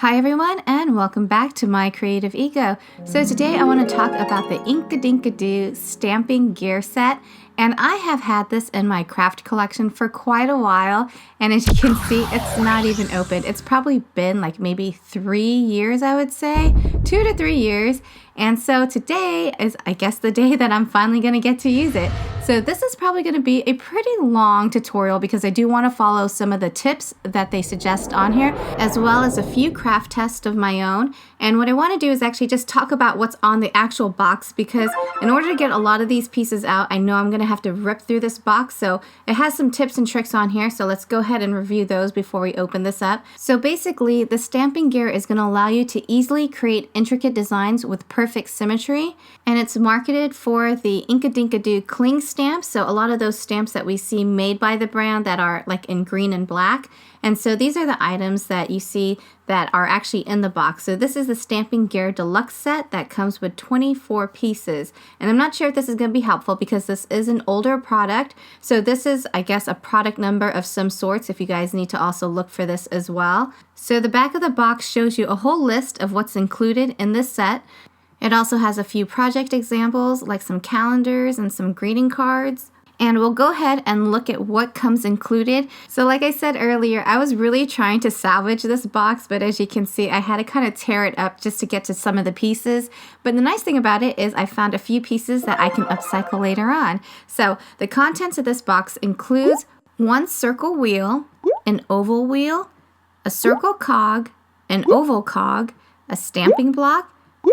Hi everyone, and welcome back to my creative ego. So today I want to talk about the Inkadinkado Stamping Gear set, and I have had this in my craft collection for quite a while, and as you can see, it's not even opened. It's probably been like maybe 3 years, I would say, 2 to 3 years. And so today is, I guess, the day that I'm finally going to get to use it. So this is probably going to be a pretty long tutorial because I do want to follow some of the tips that they suggest on here, as well as a few craft tests of my own. And what I want to do is actually just talk about what's on the actual box, because in order to get a lot of these pieces out, I know I'm going to have to rip through this box. So it has some tips and tricks on here. So let's go ahead and review those before we open this up. So basically, the stamping gear is going to allow you to easily create intricate designs with perfect symmetry, and it's marketed for the Inkadinkado cling stamps. So a lot of those stamps that we see made by the brand that are like in green and black. And so these are the items that you see that are actually in the box. So this is the Stamping Gear Deluxe set that comes with 24 pieces. And I'm not sure if this is going to be helpful because this is an older product. So this is, I guess, a product number of some sorts if you guys need to also look for this as well. So the back of the box shows you a whole list of what's included in this set. It also has a few project examples like some calendars and some greeting cards. And we'll go ahead and look at what comes included. So like I said earlier, I was really trying to salvage this box, but as you can see, I had to kind of tear it up just to get to some of the pieces. But the nice thing about it is I found a few pieces that I can upcycle later on. So the contents of this box includes one circle wheel, an oval wheel, a circle cog, an oval cog, a stamping block,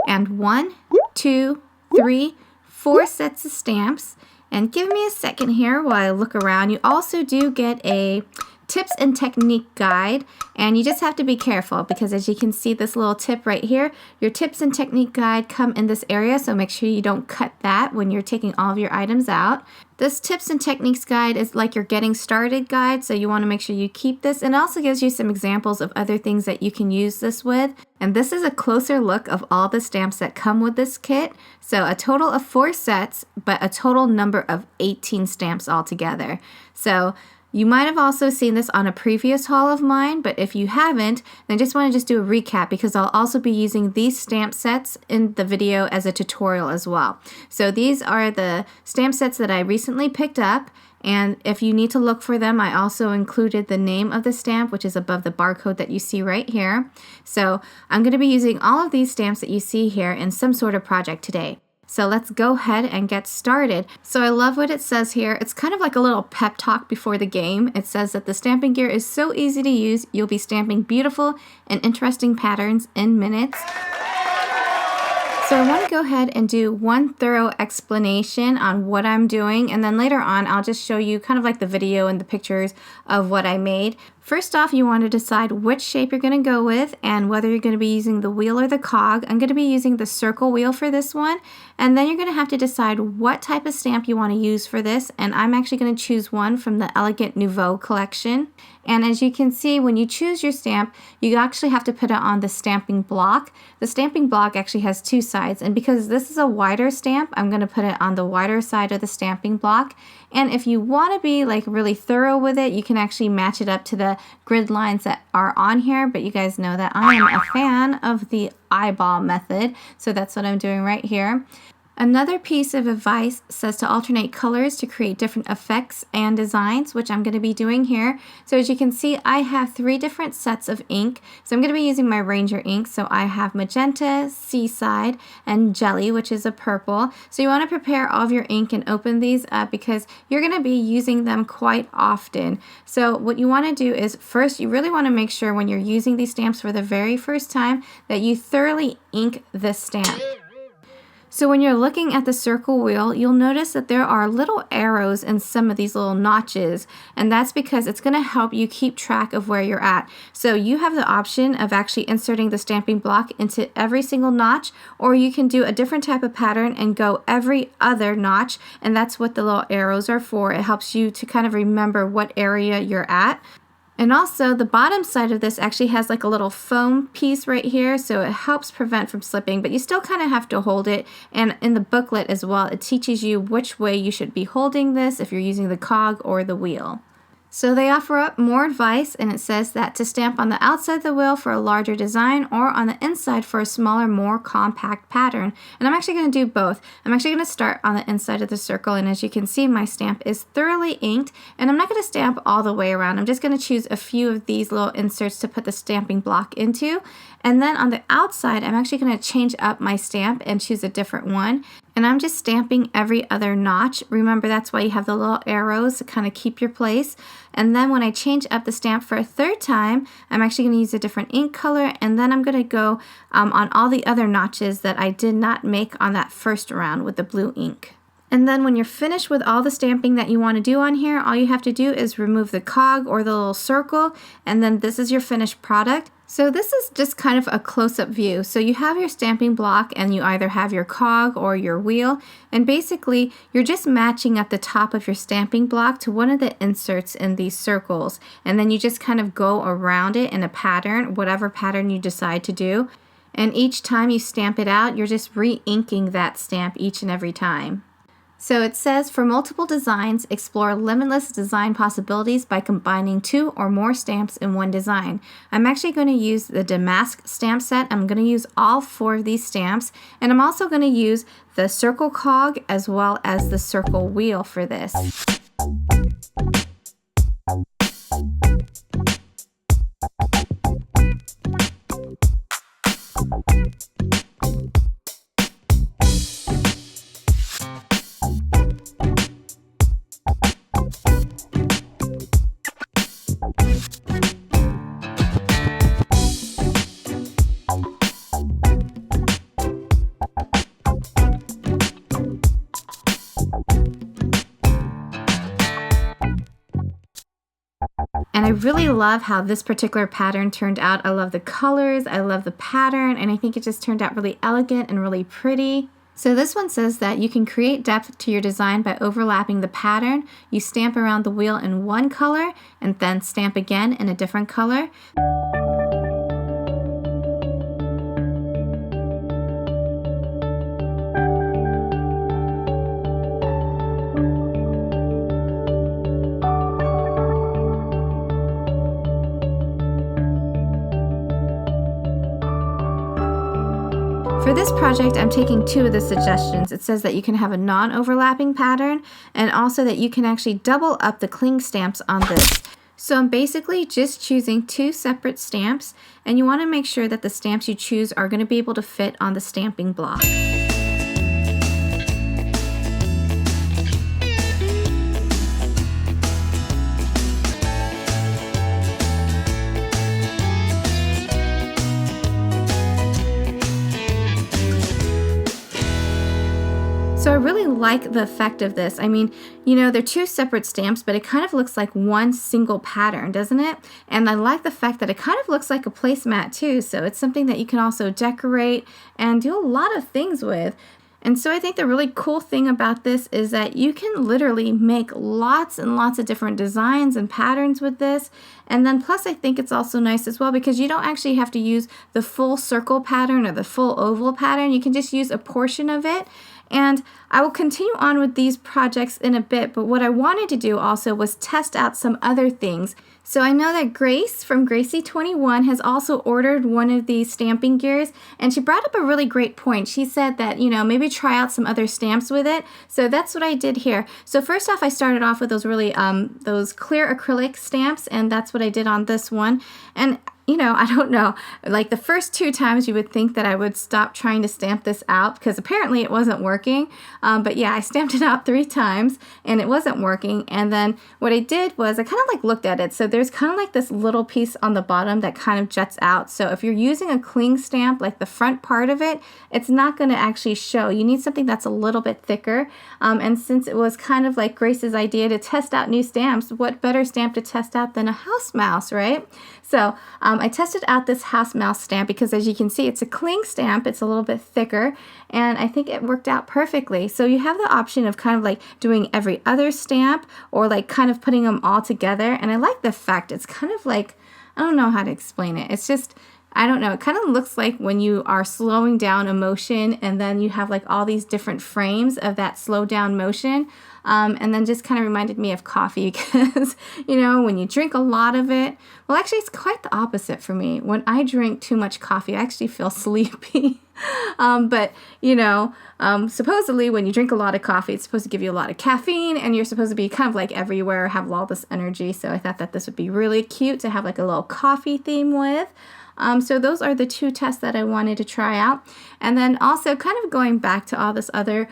and 1, 2, 3, 4 sets of stamps. And give me a second here while I look around. You also do get a tips and technique guide, and you just have to be careful because as you can see this little tip right here, your tips and technique guide come in this area, so make sure you don't cut that when you're taking all of your items out. This tips and techniques guide is like your getting started guide, so you want to make sure you keep this, and it also gives you some examples of other things that you can use this with. And this is a closer look of all the stamps that come with this kit. So a total of 4 sets, but a total number of 18 stamps altogether. So you might have also seen this on a previous haul of mine, but if you haven't, then I just want to do a recap because I'll also be using these stamp sets in the video as a tutorial as well. So these are the stamp sets that I recently picked up, and if you need to look for them, I also included the name of the stamp, which is above the barcode that you see right here. So I'm going to be using all of these stamps that you see here in some sort of project today. So let's go ahead and get started. So I love what it says here. It's kind of like a little pep talk before the game. It says that the stamping gear is so easy to use, you'll be stamping beautiful and interesting patterns in minutes. So I want to go ahead and do one thorough explanation on what I'm doing, and then later on I'll just show you kind of like the video and the pictures of what I made. First off, you want to decide which shape you're going to go with and whether you're going to be using the wheel or the cog. I'm going to be using the circle wheel for this one, and then you're going to have to decide what type of stamp you want to use for this, and I'm actually going to choose one from the Elegant Nouveau collection. And as you can see, when you choose your stamp, you actually have to put it on the stamping block. The stamping block actually has 2 sides, and because this is a wider stamp, I'm going to put it on the wider side of the stamping block. And if you want to be like really thorough with it, you can actually match it up to the grid lines that are on here, but you guys know that I am a fan of the eyeball method, so that's what I'm doing right here. Another piece of advice says to alternate colors to create different effects and designs, which I'm going to be doing here. So as you can see, I have 3 different sets of ink. So I'm going to be using my Ranger ink. So I have magenta, seaside, and jelly, which is a purple. So you want to prepare all of your ink and open these up because you're going to be using them quite often. So what you want to do is first, you really want to make sure when you're using these stamps for the very first time that you thoroughly ink this stamp. So when you're looking at the circle wheel, you'll notice that there are little arrows in some of these little notches, and that's because it's going to help you keep track of where you're at. So you have the option of actually inserting the stamping block into every single notch, or you can do a different type of pattern and go every other notch, and that's what the little arrows are for. It helps you to kind of remember what area you're at. And also the bottom side of this actually has like a little foam piece right here, so it helps prevent from slipping, but you still kind of have to hold it. And in the booklet as well, it teaches you which way you should be holding this if you're using the cog or the wheel. So they offer up more advice, and it says that to stamp on the outside of the wheel for a larger design or on the inside for a smaller, more compact pattern. And I'm actually going to do both. I'm actually going to start on the inside of the circle, and as you can see, my stamp is thoroughly inked, and I'm not going to stamp all the way around. I'm just going to choose a few of these little inserts to put the stamping block into. And then on the outside, I'm actually going to change up my stamp and choose a different one. And I'm just stamping every other notch. Remember, that's why you have the little arrows to kind of keep your place. And then when I change up the stamp for a third time, I'm actually going to use a different ink color, and then I'm going to go on all the other notches that I did not make on that first round with the blue ink. And then when you're finished with all the stamping that you want to do on here, all you have to do is remove the cog or the little circle, and then this is your finished product. So this is just kind of a close-up view. So you have your stamping block, and you either have your cog or your wheel, and basically you're just matching up the top of your stamping block to one of the inserts in these circles, and then you just kind of go around it in a pattern, whatever pattern you decide to do. And each time you stamp it out, you're just re-inking that stamp each and every time. So it says, for multiple designs, explore limitless design possibilities by combining 2 or more stamps in one design. I'm actually going to use the Damask stamp set. I'm going to use all 4 of these stamps, and I'm also going to use the circle cog as well as the circle wheel for this. And I really love how this particular pattern turned out. I love the colors, I love the pattern, and I think it just turned out really elegant and really pretty. So this one says that you can create depth to your design by overlapping the pattern. You stamp around the wheel in one color and then stamp again in a different color. For this project, I'm taking 2 of the suggestions. It says that you can have a non-overlapping pattern, and also that you can actually double up the cling stamps on this. So I'm basically just choosing 2 separate stamps, and you want to make sure that the stamps you choose are going to be able to fit on the stamping block. So I really like the effect of this. I mean, you know, they're 2 separate stamps, but it kind of looks like one single pattern, doesn't it? And I like the fact that it kind of looks like a placemat too. So it's something that you can also decorate and do a lot of things with. And so I think the really cool thing about this is that you can literally make lots and lots of different designs and patterns with this. And then plus I think it's also nice as well because you don't actually have to use the full circle pattern or the full oval pattern. You can just use a portion of it. And I will continue on with these projects in a bit, but what I wanted to do also was test out some other things. So I know that Grace from Gracie21 has also ordered one of these stamping gears, and she brought up a really great point. She said that, you know, maybe try out some other stamps with it. So that's what I did here. So first off, I started off with those really, those clear acrylic stamps, and that's what I did on this one. And you know, I don't know, like the first 2 times you would think that I would stop trying to stamp this out because apparently it wasn't working. But yeah, I stamped it out 3 times and it wasn't working. And then what I did was I kind of like looked at it. So there's kind of like this little piece on the bottom that kind of juts out. So if you're using a cling stamp, like the front part of it, it's not going to actually show. You need something that's a little bit thicker. And since it was kind of like Grace's idea to test out new stamps, what better stamp to test out than a house mouse, right? So I tested out this house mouse stamp because as you can see, it's a cling stamp. It's a little bit thicker and I think it worked out perfectly. So you have the option of kind of like doing every other stamp or like kind of putting them all together. And I like the fact it's kind of like, I don't know how to explain it. It's just, I don't know, it kind of looks like when you are slowing down a motion and then you have like all these different frames of that slow down motion. And then just kind of reminded me of coffee because, you know, when you drink a lot of it, well, actually, it's quite the opposite for me. When I drink too much coffee, I actually feel sleepy. But, you know, supposedly when you drink a lot of coffee, it's supposed to give you a lot of caffeine and you're supposed to be kind of like everywhere, have all this energy. So I thought that this would be really cute to have like a little coffee theme with. So those are the two tests that I wanted to try out. And then also kind of going back to all this other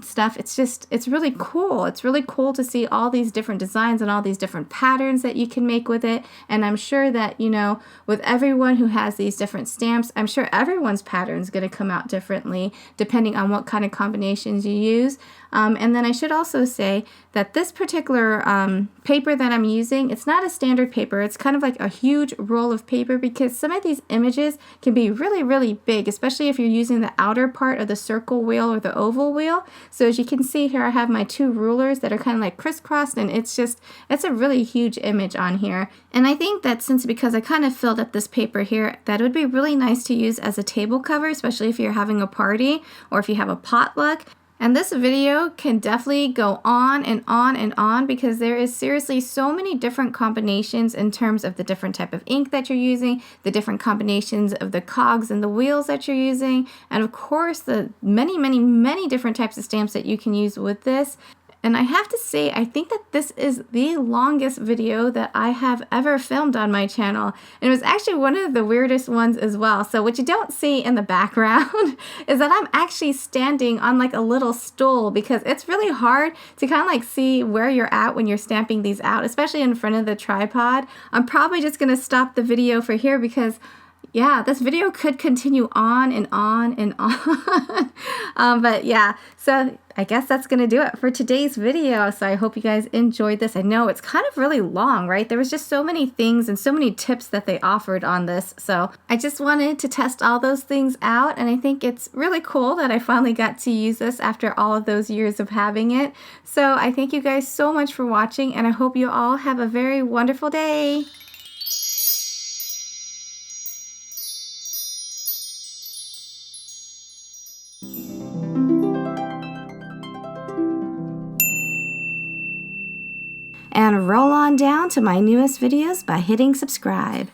stuff, it's really cool. It's really cool to see all these different designs and all these different patterns that you can make with it. And I'm sure that, you know, with everyone who has these different stamps, I'm sure everyone's pattern is going to come out differently depending on what kind of combinations you use. And then I should also say that this particular paper that I'm using, it's not a standard paper. It's kind of like a huge roll of paper because some of these images can be really, really big, especially if you're using the outer part of the circle wheel or the oval wheel. So as you can see here, I have my two rulers that are kind of like crisscrossed, and it's a really huge image on here. And I think that because I kind of filled up this paper here, that it would be really nice to use as a table cover, especially if you're having a party or if you have a potluck. And this video can definitely go on and on and on because there is seriously so many different combinations in terms of the different type of ink that you're using, the different combinations of the cogs and the wheels that you're using, and of course the many, many, many different types of stamps that you can use with this. And I have to say, I think that this is the longest video that I have ever filmed on my channel. And it was actually one of the weirdest ones as well. So what you don't see in the background is that I'm actually standing on like a little stool because it's really hard to kind of like see where you're at when you're stamping these out, especially in front of the tripod. I'm probably just going to stop the video for here because yeah, this video could continue on and on and on. But yeah, so I guess that's going to do it for today's video. So I hope you guys enjoyed this. I know it's kind of really long, right? There was just so many things and so many tips that they offered on this. So I just wanted to test all those things out. And I think it's really cool that I finally got to use this after all of those years of having it. So I thank you guys so much for watching, and I hope you all have a very wonderful day. And roll on down to my newest videos by hitting subscribe.